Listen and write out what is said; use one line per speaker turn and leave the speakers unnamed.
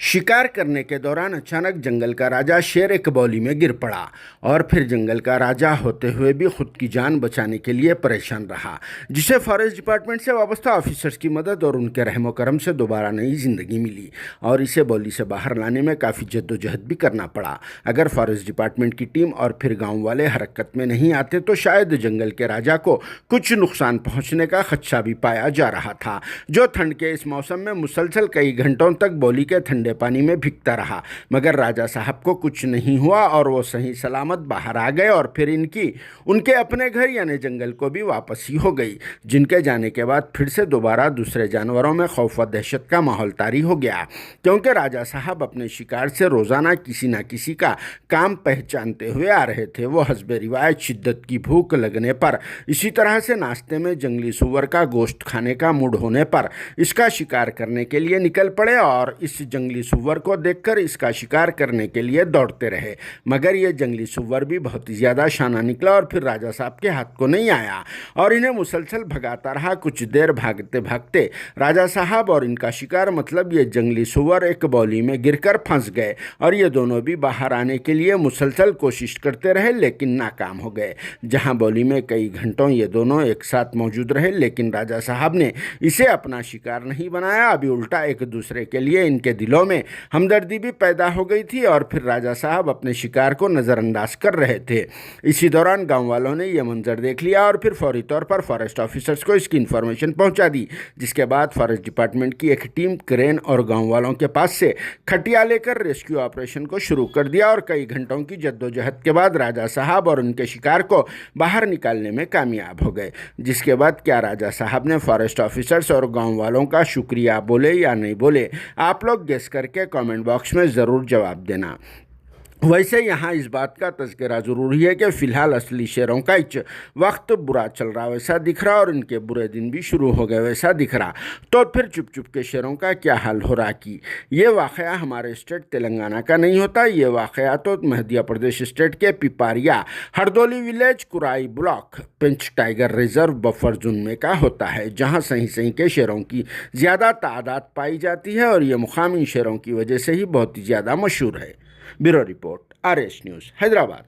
शिकार करने के दौरान अचानक जंगल का राजा शेर एक बौली में गिर पड़ा और फिर जंगल का राजा होते हुए भी खुद की जान बचाने के लिए परेशान रहा, जिसे फॉरेस्ट डिपार्टमेंट से वाबस्ता ऑफिसर्स की मदद और उनके रहमो करम से दोबारा नई जिंदगी मिली और इसे बौली से बाहर लाने में काफ़ी जद्दोजहद भी करना पड़ा। अगर फॉरेस्ट डिपार्टमेंट की टीम और फिर गाँव वाले हरकत में नहीं आते तो शायद जंगल के राजा को कुछ नुकसान पहुँचने का खदशा भी पाया जा रहा था, जो ठंड के इस मौसम में मुसलसल कई घंटों तक बौली के ठंडे पानी में भीगता रहा। मगर राजा साहब को कुछ नहीं हुआ और वो सही सलामत बाहर आ गए और फिर उनके अपने घर यानी जंगल को भी वापसी हो गई, जिनके जाने के बाद फिर से दोबारा दूसरे जानवरों में खौफ व दहशत का माहौल तारी हो गया, क्योंकि राजा साहब अपने शिकार से रोज़ाना किसी न किसी का काम पहचानते हुए आ रहे थे। वो हस्बे रिवायत शिद्दत की भूख लगने पर, इसी तरह से नाश्ते में जंगली सुअर का गोश्त खाने का मूड होने पर इसका शिकार करने के लिए निकल पड़े और इस जंगली सुअर को देखकर इसका शिकार करने के लिए दौड़ते रहे। मगर ये जंगली सुअर भी बहुत ही ज़्यादा शाना निकला और फिर राजा साहब के हाथ को नहीं आया और इन्हें मुसलसल भगाता रहा। कुछ देर भागते भागते राजा साहब और इनका शिकार मतलब ये जंगली सुअर एक बौली में गिरकर फंस गए और ये दोनों भी बाहर आने के लिए मुसलसल कोशिश करते रहे, लेकिन नाकाम हो गए। जहां बौली में कई घंटों ये दोनों एक साथ मौजूद रहे, लेकिन राजा साहब ने इसे अपना शिकार नहीं बनाया। अभी उल्टा एक दूसरे के लिए इनके दिलों में हमदर्दी भी पैदा हो गई थी और फिर राजा साहब अपने शिकार को नज़रअंदाज कर रहे थे। इसी दौरान गांव वालों ने यह मंजर देख लिया और फिर फौरी तौर पर फॉरेस्ट ऑफिसर्स को इसकी इन्फॉर्मेशन पहुंचा दी, जिसके बाद फॉरेस्ट डिपार्टमेंट की एक टीम क्रेन और गांव वालों के पास से खटिया लेकर रेस्क्यू ऑपरेशन को शुरू कर दिया और कई घंटों की जद्दोजहद के बाद राजा साहब और उनके शिकार को बाहर निकालने में कामयाब हो गए। जिसके बाद क्या राजा साहब ने फॉरेस्ट ऑफिसर्स और गाँव वालों का शुक्रिया बोले या नहीं बोले, आप लोग गेस करके कमेंट बॉक्स में ज़रूर जवाब देना। वैसे यहाँ इस बात का तज़किरा ज़रूरी है कि फ़िलहाल असली शेरों का वक्त बुरा चल रहा वैसा दिख रहा और इनके बुरे दिन भी शुरू हो गए वैसा दिख रहा। तो फिर चुप चुप के शेरों का क्या हाल हो रहा कि ये वाक़या हमारे स्टेट तेलंगाना का नहीं होता। ये वाक़या तो मध्य प्रदेश स्टेट के पिपारिया हरदोली विलेज कुराई ब्लॉक पेंच टाइगर रिजर्व बफर जोन में का होता है, जहाँ सही सही के शेरों की ज़्यादा तादाद पाई जाती है और ये मुकामी शेरों की वजह से ही बहुत ही ज़्यादा मशहूर है। Bureau report, RS news, Hyderabad.